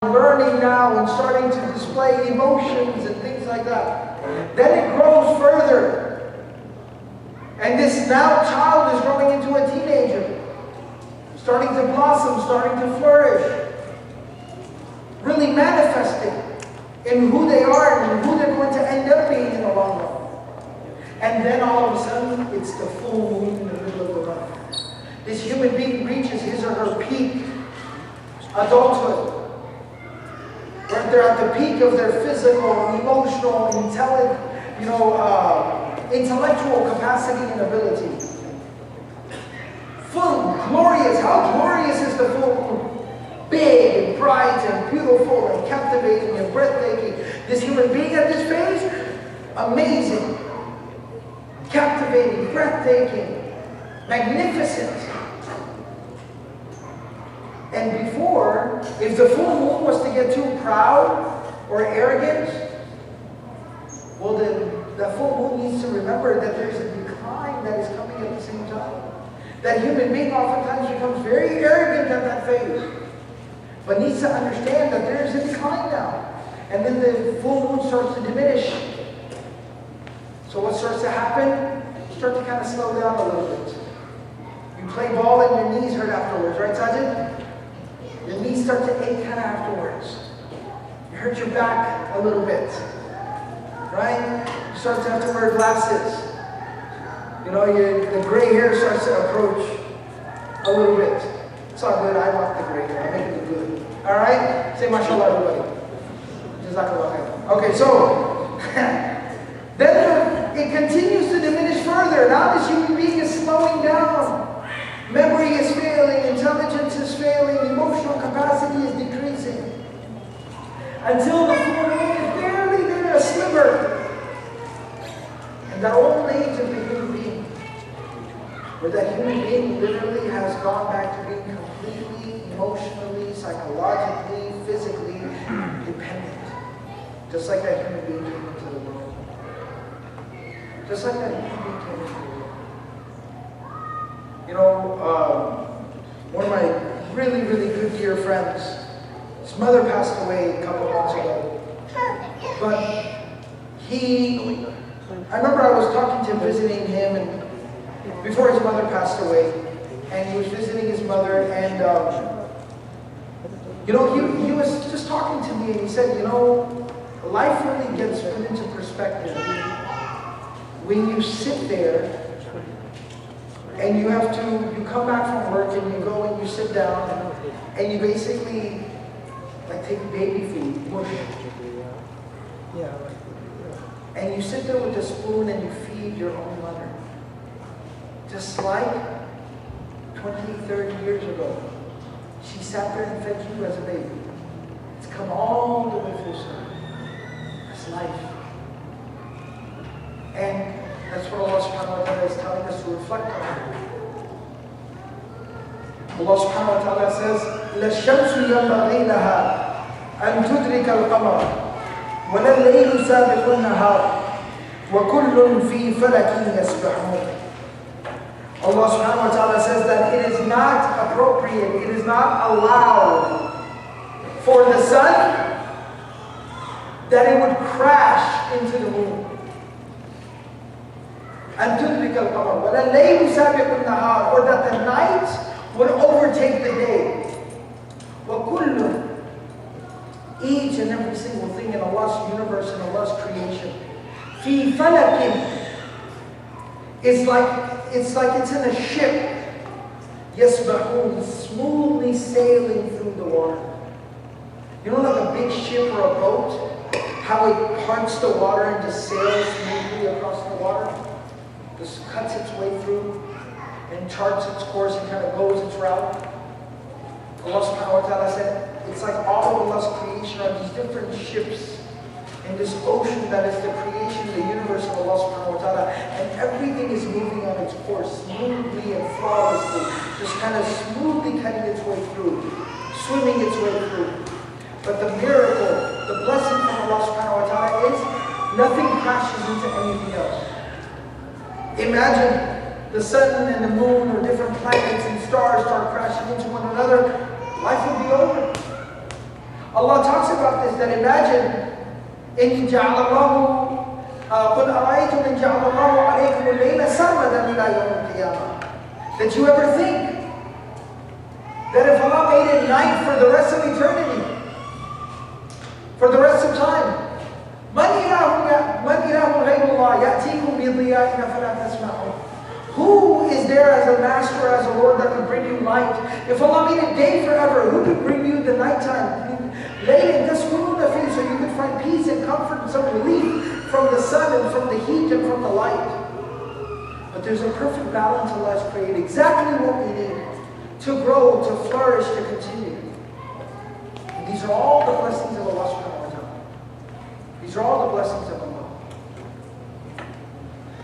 learning now and starting to display emotions and things like that. Then it grows further. And this now child is growing into a teenager, starting to blossom, starting to flourish, really manifesting in who they are and who they're going to end up being in the long run. And then all of a sudden, it's the full moon in the middle of the month. This human being reaches his or her peak adulthood, where they're at the peak of their physical, emotional, intellectual capacity and ability. Full, glorious. How glorious is the full moon? Big and bright and beautiful and captivating and breathtaking. This human being at this phase, amazing, captivating, breathtaking, magnificent. And before, if the full moon was to get too proud or arrogant, well, then the full moon needs to remember that there's a decline that is coming at the same time. That human being oftentimes becomes very arrogant at that phase, but needs to understand that there is a decline now. And then the full moon starts to diminish. So what starts to happen? You start to kind of slow down a little bit. You play ball and your knees hurt afterwards, right, Sajid? Your knees start to ache kind of afterwards. You hurt your back a little bit, right? You start to have to wear glasses. You know, the gray hair starts to approach a little bit. It's all good. I want the gray hair. I make it look good. All right? Say mashallah, everybody. Jazakallah khair. Okay, so then it continues to diminish further. Now this human being is slowing down. Memory is failing, intelligence is failing, emotional capacity is decreasing. Until the full moon is barely there, a sliver. And that old age of the human being, where that human being literally has gone back to being completely, emotionally, psychologically, physically dependent. Just like that human being came into the world. Just like that human being came into the world. You know, one of my really, really good dear friends, his mother passed away a couple months ago. But I remember I was talking to him, visiting him, and before his mother passed away, and he was visiting his mother, and he was just talking to me, and he said, life really gets put into perspective when you sit there and you come back from work and you go and you sit down and you basically take baby food, mush. And you sit there with a spoon and you feed your own mother. Just like 20, 30 years ago, she sat there and fed you as a baby. It's come all the way through, sir. That's life. And that's what Allah subhanahu wa ta'ala is telling us to reflect on. Allah subhanahu wa ta'ala says, لَلشَّمْسُ يَنْبَغِي لَهَا أَنْ تُدْرِكَ الْقَمَرَ وَلَا اللَّيْلُ سَابِقُ النَّهَارِ وَكُلٌّ فِي فَلَكٍ يَسْبَحُونَ. Allah subhanahu wa ta'ala says that it is not appropriate, it is not allowed for the sun that it would crash into the moon. أن تدرك القمر ولا الليل سابق النهار, or that the night would overtake the day. وكل, each and every single thing in Allah's universe and Allah's creation, في فلك, it's like it's in a ship, يسبحون, smoothly sailing through the water. You know, like a big ship or a boat, how it parts the water and just sails smoothly across the water? Just cuts its way through and charts its course and kind of goes its route. Allah subhanahu wa ta'ala said, it's like all of Allah's creation are these different ships in this ocean that is the creation, the universe of Allah subhanahu wa ta'ala, and everything is moving on its course smoothly and flawlessly, just kind of smoothly cutting its way through, swimming its way through. But the miracle, the blessing from Allah subhanahu wa ta'ala is nothing crashes into anything else. Imagine the sun and the moon or different planets and stars start crashing into one another, life would be over. Allah talks about this, that imagine, إِنْ جَعَلَ اللَّهُ قُلْ أَرَأَيْتُمْ إِنْ جَعَلَ اللَّهُ عَلَيْكُمُ اللَّيْلَ سَرْمَدًا إِلَى يَوْمِ الْقِيَامَةِ. That you ever think that if Allah made it night for the rest of eternity, for the rest of time, مَنْ إِلَهٌ غَيْرُ اللَّهِ يَأْتِيكُمْ بِضِيَاءٍ فَلَا تَسْمَعُونَ. Who is there as a master, as a Lord that could bring you light? If Allah made it day forever, who could bring you the nighttime? Laylan taskununa fi, so you could find peace and comfort and some relief from the sun and from the heat and from the light. But there's a perfect balance Allah has created, exactly what we need to grow, to flourish, to continue. And these are all the blessings of Allah subhanahu wa ta'ala. These are all the blessings of Allah.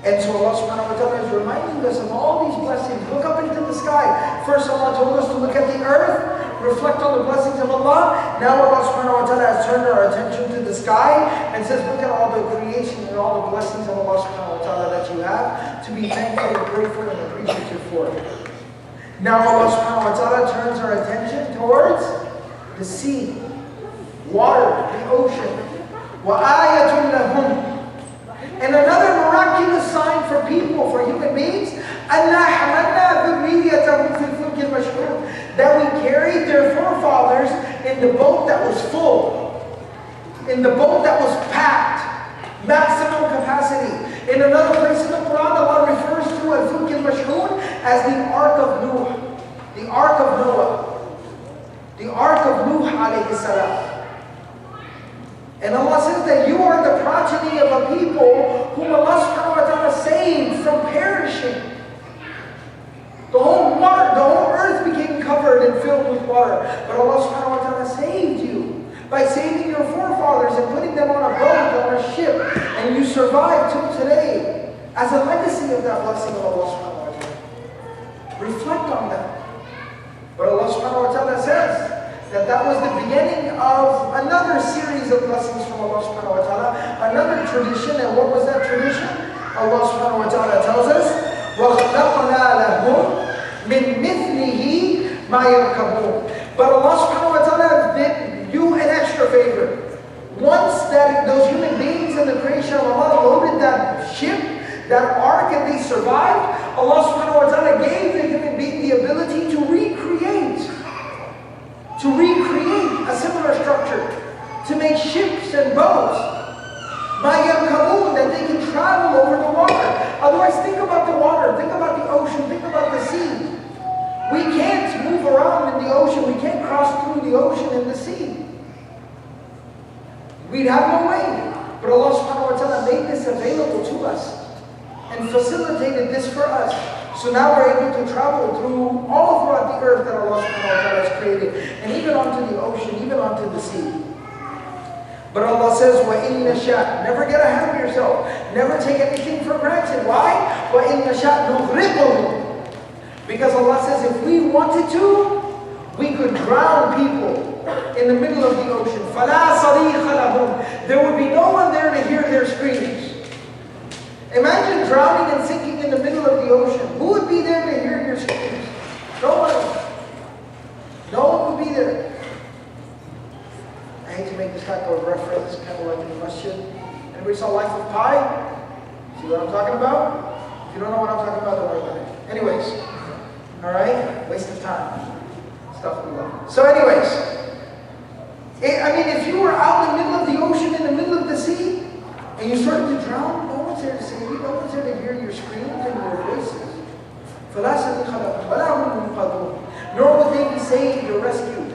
And so Allah subhanahu wa ta'ala is reminding us of all these blessings. Look up into the sky. First Allah told us to look at the earth, reflect on the blessings of Allah. Now Allah subhanahu wa ta'ala has turned our attention to the sky and says, look at all the creation and all the blessings of Allah subhanahu wa ta'ala that you have to be thankful and grateful and appreciative for. Now Allah subhanahu wa ta'ala turns our attention towards the sea, water, the ocean. وَآيَةٌ لَهُمْ. And another miraculous sign for people, for human beings, that we carried their forefathers in the boat that was full, in the boat that was packed, maximum capacity. In another place in the Quran, Allah refers to al-fulk al-mashhun as the Ark of Nuh, the Ark of Noah, the Ark of Nuh alayhi salam. And Allah says that you are the progeny of a people whom Allah subhanahu wa ta'ala saved from perishing. The whole earth became covered and filled with water. But Allah subhanahu wa ta'ala saved you by saving your forefathers and putting them on a boat, on a ship. And you survived till today as a legacy of that blessing of Allah subhanahu wa ta'ala. Reflect on that. But Allah subhanahu wa ta'ala says that was the beginning of another series of blessings from Allah subhanahu wa ta'ala, another tradition. And what was that tradition? Allah subhanahu wa ta'ala tells us, وَخْلَقْنَا لَهُمْ مِنْ مِثْلِهِ مَا يَرْكَبُونَ. But Allah subhanahu wa ta'ala did you an extra favor. Once that those human beings in the creation of Allah loaded that ship, that ark, and they survived, Allah subhanahu wa ta'ala gave the human being the ability to recreate a similar structure, to make ships and boats, that they can travel over the water. Otherwise, think about the water, think about the ocean, think about the sea. We can't move around in the ocean, we can't cross through the ocean and the sea. We'd have no way. But Allah subhanahu wa ta'ala made this available to us and facilitated this for us. So now we're able to travel through all throughout the earth that Allah subhanahu wa ta'ala has created, and even onto the ocean, even onto the sea. But Allah says, وَإِنْ نَشَاء. Never get ahead of yourself. Never take anything for granted. Why? وَإِنْ نَشَاء نُغْرِقُهُمْ. Because Allah says if we wanted to, we could drown people in the middle of the ocean. فَلَا صَرِيخَ لَهُمْ. There would be no one there to hear their screams. Imagine drowning and sinking in the middle of the ocean. Who would be there to hear your screams? No one. No one would be there. I hate to make this type of reference, kind of like in the masjid. Anybody saw Life of Pi? See what I'm talking about? If you don't know what I'm talking about, don't worry about it. Anyways, alright? Waste of time. Stuff we love. So anyways, if you were out in the middle of the ocean, in the middle of the sea, and you started to drown, no one's there to save you, no one's there to hear your screams and your voices. Nor would they be saved or rescued.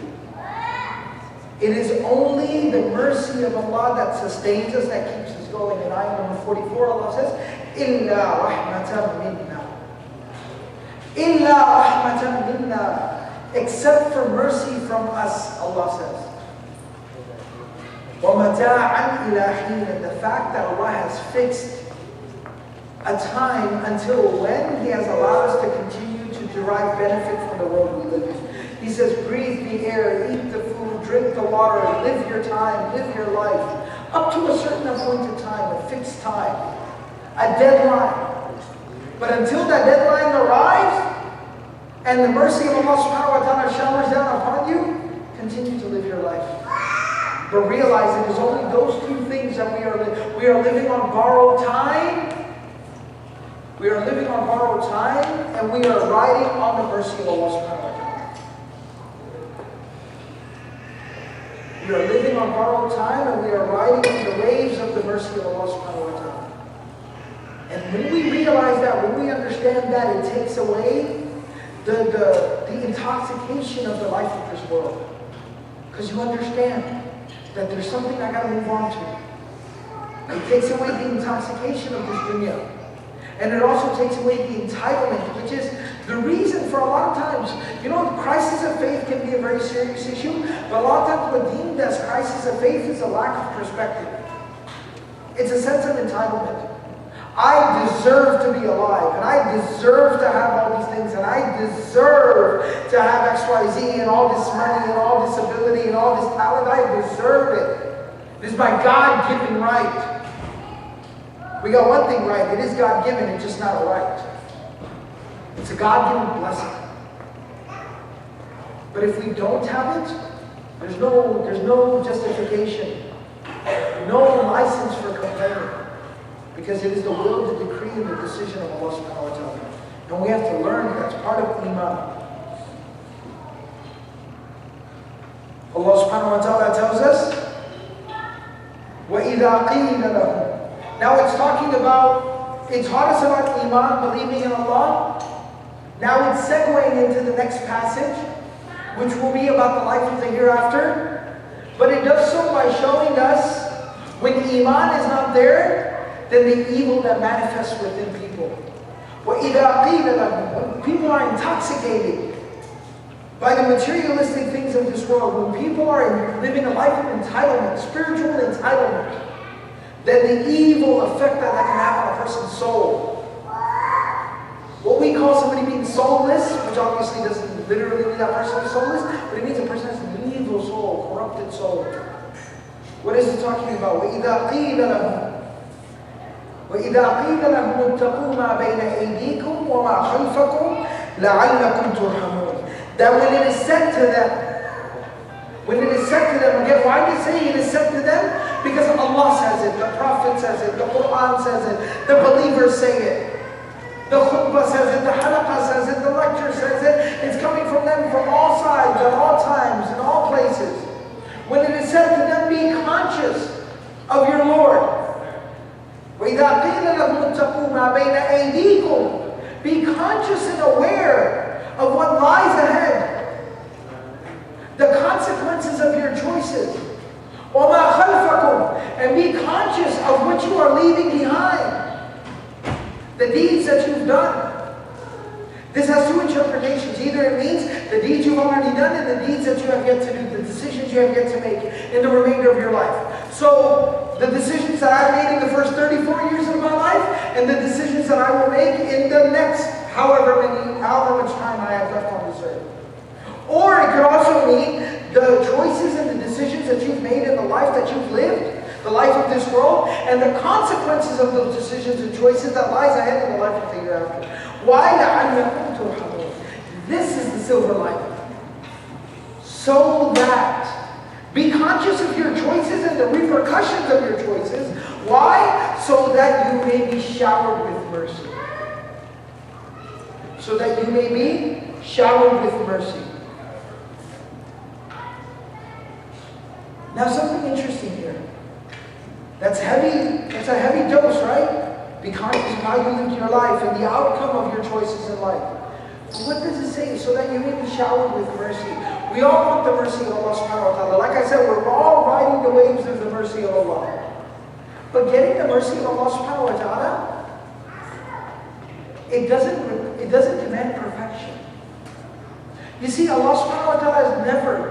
It is only the mercy of Allah that sustains us, that keeps us going. In ayah number 44, Allah says, إِلَّا رَحْمَةً مِنَّا. إِلَّا رَحْمَةً مِنَّا. Except for mercy from us, Allah says. وَمَتَاعًا إِلَى حِينٍ. And the fact that Allah has fixed a time until when He has allowed us to continue to derive benefit from the world we live in. He says, breathe the air, eat the food, drink the water, live your time, live your life. Up to a certain appointed time, a fixed time, a deadline. But until that deadline arrives, and the mercy of Allah subhanahu wa ta'ala showers down upon you, continue to live your life. But realize it is only those two things that we are living on borrowed time. We are living on borrowed time, and we are riding on the mercy of Allah subhanahu wa ta'ala. We are living on borrowed time, and we are riding on the waves of the mercy of Allah subhanahu wa ta'ala. And when we realize that, when we understand that, it takes away the intoxication of the life of this world. Because you understand that there's something I got to move on to. It takes away the intoxication of this dunya. And it also takes away the entitlement, which is the reason for a lot of times, you know, crisis of faith can be a very serious issue, but a lot of times what deemed as crisis of faith is a lack of perspective. It's a sense of entitlement. I deserve to be alive, and I deserve to have all these things, and I deserve to have X, Y, Z, and all this money, and all this ability, and all this talent. I deserve it. This is my God-given right. We got one thing right. It is God-given. It's just not a right. It's a God-given blessing. But if we don't have it, there's no justification, no license for complaining. Because it is the will, the decree, and the decision of Allah subhanahu wa ta'ala. And we have to learn that's part of Iman. Allah subhanahu wa ta'ala tells us, وَإِذَا قِيلَ لَهُمْ. Now it's talking about, it taught us about Iman, believing in Allah. Now it's segueing into the next passage, which will be about the life of the hereafter. But it does so by showing us, when Iman is not there, then the evil that manifests within people. وَإِذَا قِيلَ لَهُمْ. When people are intoxicated by the materialistic things of this world, when people are living a life of entitlement, spiritual entitlement, then the evil effect that can have on a person's soul. What we call somebody being soulless, which obviously doesn't literally mean that person is soulless, but it means a person has an evil soul, corrupted soul. What is it talking about? وَإِذَا قِيلَ لَهُمْ وَإِذَا قِيلَ لَهُمُ اتَّقُوا مَا بَيْنَ أَيْدِيكُمْ وَمَا خَلْفَكُمْ لَعَلَّكُمْ تُرْحَمُونَ. That when it is said to them, again, why did it say it is said to them? Because Allah says it, the Prophet says it, the Quran says it, the believers say it, the khutbah says it, the halaqah says it, the lecture says it. It's coming from them from all sides, at all times, in all places. When it is said to them, be conscious of your Lord. وَإِذَا قِيلَ لَهُمُ اتَّقُوا مَا بَيْنَ أَيْدِيكُمْ. Be conscious and aware of what lies ahead. The consequences of your choices. وَمَا خَلْفَكُمْ. And be conscious of what you are leaving behind. The deeds that you've done. This has two interpretations. Either it means the deeds you've already done and the deeds that you have yet to do, the decisions you have yet to make in the remainder of your life. So, the decisions that I made in the first 34 years of my life and the decisions that I will make in the next however much time I have left on this earth. Or it could also mean the choices and the decisions that you've made in the life that you've lived, the life of this world, and the consequences of those decisions and choices that lies ahead in the life of the hereafter. Why? لَعَلَّكُمْ تُرْحَمُونَ. This is the silver lining. So that, be conscious of your choices and the repercussions of your choices. Why? So that you may be showered with mercy. So that you may be showered with mercy. Now something interesting here. That's heavy. That's a heavy dose, right? Be conscious of how you lived your life and the outcome of your choices in life. But what does it say? So that you may be showered with mercy. We all want the mercy of Allah subhanahu wa ta'ala. Like I said, we're all riding the waves of the mercy of Allah. But getting the mercy of Allah subhanahu wa ta'ala, it doesn't demand perfection. You see, Allah subhanahu wa ta'ala has never,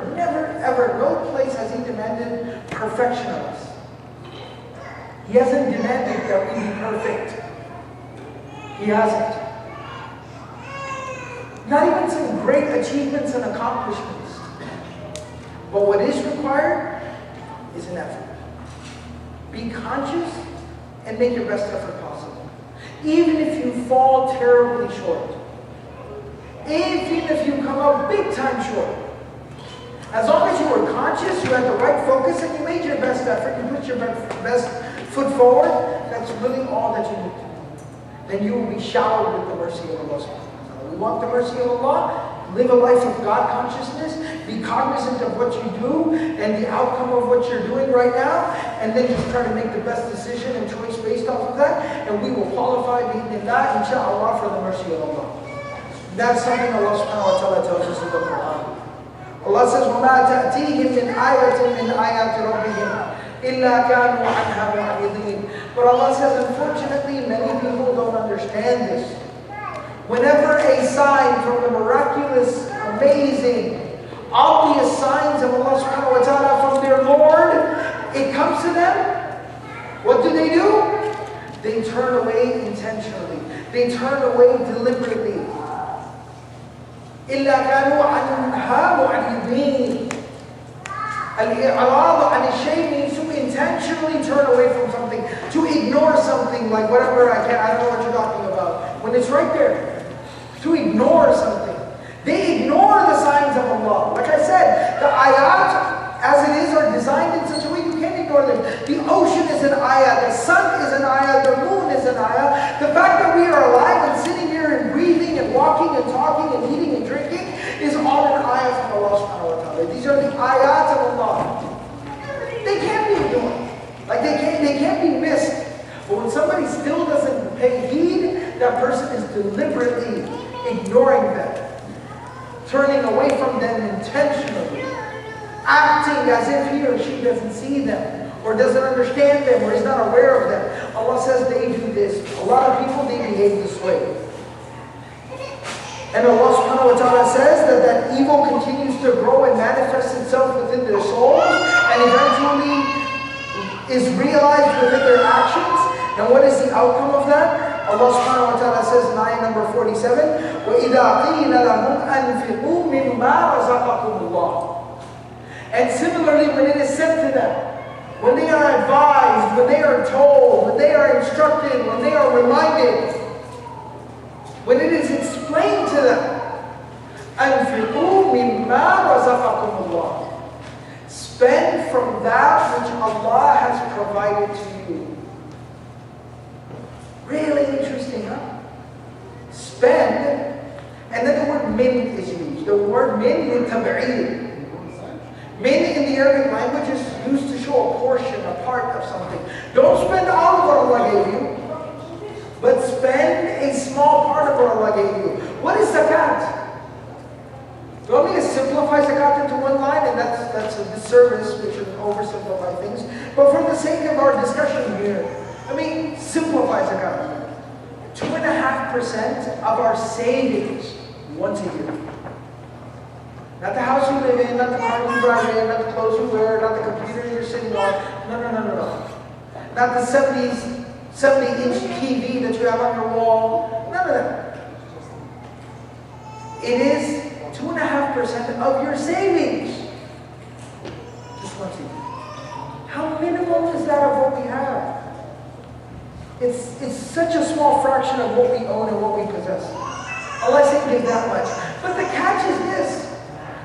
ever, no place has He demanded perfection of us. He hasn't demanded that we be perfect. He hasn't. Not even some great achievements and accomplishments. But what is required is an effort. Be conscious and make your best effort possible. Even if you fall terribly short. Even if you come up big time short. As long as you were conscious, you had the right focus, and you made put your best foot forward, that's really all that you need to do. Then you will be showered with the mercy of Allah subhanahu wa ta'ala. We want the mercy of Allah. Live a life of God consciousness. Be cognizant of what you do and the outcome of what you're doing right now. And then just try to make the best decision and choice based off of that. And we will qualify bi'idhnillah, insha'Allah, for the mercy of Allah. That's something Allah subhanahu wa ta'ala tells us in the Quran. Allah says, وَمَا تَأْتِيهِمْ مِنْ آيَةٍ مِنْ آيَاتِ رَبِّهِمْ إِلَّا كَانُوا عَنْهَا مُعْرِضِينَ. But Allah says, unfortunately, many people don't understand this. Whenever a sign from the miraculous, amazing, obvious signs of Allah subhanahu wa ta'ala from their Lord, it comes to them, what do? They turn away intentionally. They turn away deliberately. إِلَّا كَانُوا عَنْهَا مُعْرِضِينَ. Al-i'rad an al-shay means to intentionally turn away from something, to ignore something, like whatever I don't know what you're talking about, when it's right there. To ignore something. They ignore the signs of Allah. Like I said, the ayat, as it is, are designed in such a way you can't ignore them. The ocean is an ayat, the sun is an ayat, the moon is an ayat. The fact that we are alive and sitting here and breathing and walking and talking and eating and drinking is all an ayat from Allah subhanahu wa ta'ala. These are the ayat of Allah. They can't be ignored. Like they can't be missed. But when somebody still doesn't pay heed, that person is deliberately ignoring them, turning away from them intentionally, acting as if he or she doesn't see them, or doesn't understand them, or is not aware of them. Allah says they do this. A lot of people, they behave this way. And Allah subhanahu wa ta'ala says that evil continues to grow and manifest itself within their souls, and eventually is realized within their actions. And what is the outcome of that? Allah subhanahu wa ta'ala says in ayah number 47, وَإِذَا قِيلَ لَهُمْ أَنْفِقُوا مِمَّا رَزَقَكُمُ اللَّهُ. And similarly, when it is said to them, when they are advised, when they are told, when they are instructed, when they are reminded, when it is explained to them, أَنْفِقُوا مِمَّا رَزَقَكُمُ اللَّهُ. Spend from that which Allah has provided to you. Really interesting, huh? Spend, and then the word min is used. The word min is tab'id. Min in the Arabic language is used to show a portion, a part of something. Don't spend all of what Allah gave you, but spend a small part of what Allah gave you. What is zakat? Do you want me to simplify zakat into one line? And that's a disservice, which would oversimplify things. But for the sake of our discussion here, let me simplify zakat. 2.5% of our savings once a year. Not the house you live in, not the car you drive in, not the clothes you wear, not the computer you're sitting on. No. Not the 70-inch TV that you have on your wall. None of that. It is 2.5% of your savings. Just once a year. How minimal is that of what we have? It's such a small fraction of what we own and what we possess. Allah said give that much. But the catch is this.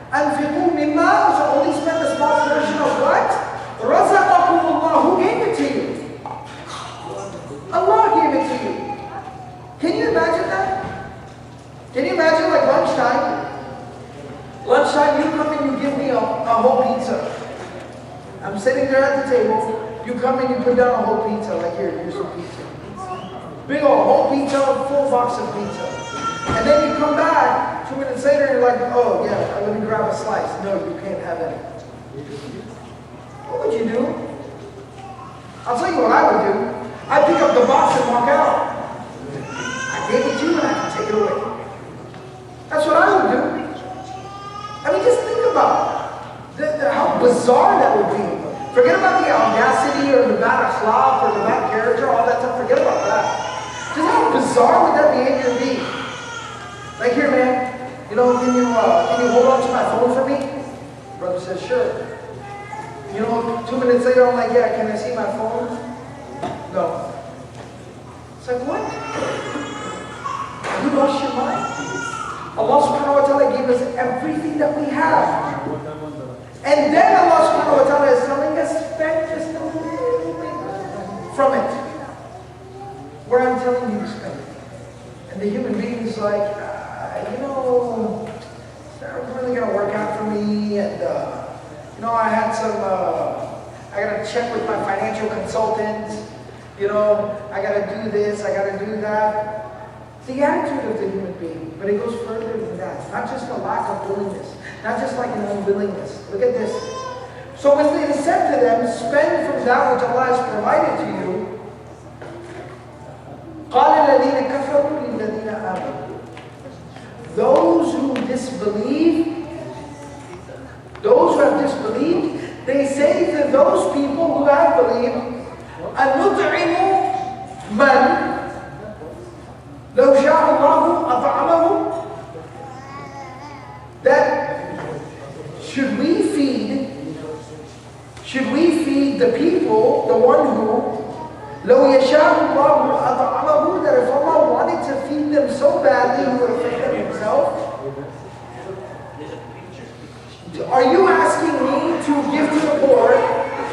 أَنْفِقُوا مِمَّا, so only spend a small portion of what? رَزَقَكُمُ اللَّهُ. Who gave it to you? Allah gave it to you. Can you imagine that? Can you imagine like lunchtime? Lunchtime, you come and you give me a whole pizza. I'm sitting there at the table. You come and you put down a whole pizza, like here's some pizza. Big old whole pizza, full box of pizza. And then you come back 2 minutes later and you're like, oh yeah, let me grab a slice. No, you can't have any. What would you do? I'll tell you what I would do. I'd pick up the box and walk out. I gave it to you and I can take it away. That's what I would do. I mean, just think about how bizarre that would be. Forget about the audacity or the bad akhlaq or the bad character, all that stuff. Forget about that. Just how bizarre would that behavior be? Like, here, man, can you hold on to my phone for me? Brother says, sure. 2 minutes later, I'm like, yeah, can I see my phone? No. It's like, what? You lost your mind. Allah subhanahu wa ta'ala gave us everything that we have. And then Allah subhanahu wa ta'ala is telling us, spend just a little check with my financial consultants. You know, I got to do this, I got to do that. It's the attitude of the human being, but it goes further than that. It's not just a lack of willingness, not just like an unwillingness. Look at this. So when it is said to them, spend from that which Allah has provided to you, قَالَ الَّذِينَ كَفَرُوا لِلَّذِينَ آمَنُوا. Those who disbelieve, those who have disbelieved, they say to those people who have believed, أَنُطْعِمُ مَنْ لَوْ شَاءَ اللَّهُ أَطْعَمَهُ. That should we feed the people, the one who لَوْ يَشَاءُ اللَّهُ أَطْعَمَهُ, that if Allah wanted to feed them so badly, He would have fed them Himself? Are you asking me to give to the poor,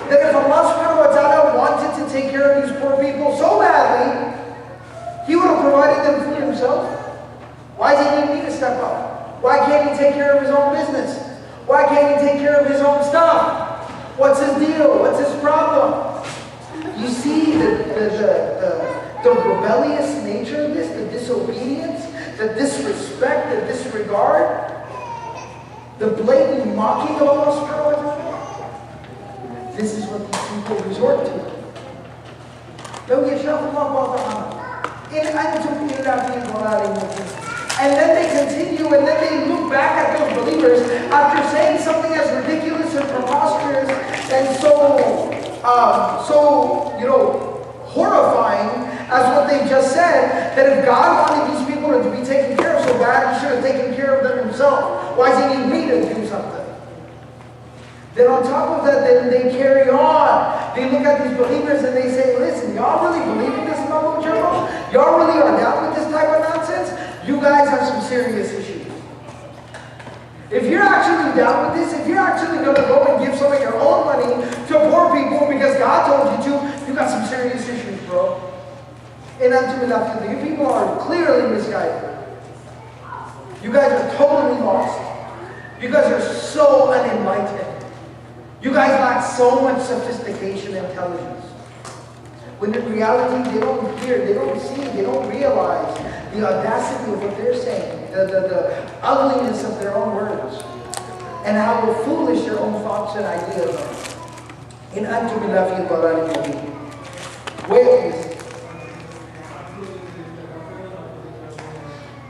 that if Allah subhanahu wa ta'ala wanted to take care of these poor people so badly, He would have provided them food Himself? Why does He need me to step up? Why can't He take care of His own business? Why can't He take care of His own stuff? What's His deal? What's His problem? You see the rebellious nature of this, the disobedience, the disrespect, the disregard, the blatant mocking of Allah subhanahu wa ta'ala. This is what these people resort to. لَوْ يَشَاءُ اللَّهُ أَطْعَمَهُ إِنْ أَنْتُمْ إِلَّا فِي ضَلَالٍ مُبِينٍ. And then they continue, and then they look back at those believers after saying something as ridiculous and preposterous and so horrifying as what they just said, that if God wanted these people to be taken care of so bad, He should have taken care of them Himself. Why does He need me to do something? Then on top of that, then they carry on. They look at these believers and they say, listen, y'all really believe in this mumbo jumbo? Y'all really are down with this type of nonsense? You guys have some serious issues. If you're actually down with this, if you're actually going to go and give some of your own money to poor people because God told you to, you got some serious issues, bro. And you people are clearly misguided. You guys are totally lost. You guys are so unenlightened. You guys lack so much sophistication and intelligence. When in reality, they don't hear, they don't see, they don't realize the audacity of what they're saying, the ugliness of their own words, and how foolish their own thoughts and ideas are. In antum illa fi dhalalin mubin. Where is it?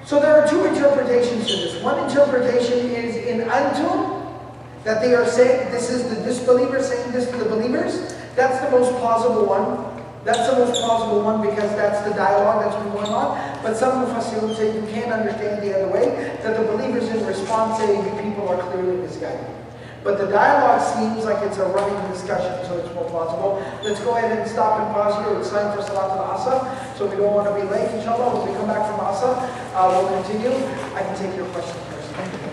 So there are two interpretations to this. One interpretation is in antum, that they are saying, this is the disbelievers saying this to the believers. That's the most plausible one. That's the most plausible one because that's the dialogue that's been going on. But some Mufassirun say you can't understand the other way, that the believers in response say you people are clearly misguided. But the dialogue seems like it's a running discussion, so it's more plausible. Let's go ahead and stop and pause here. It's time for Salat al-Asr, so we don't want to be late, inshallah. When we come back from Asr, we'll continue. I can take your question first. Thank you.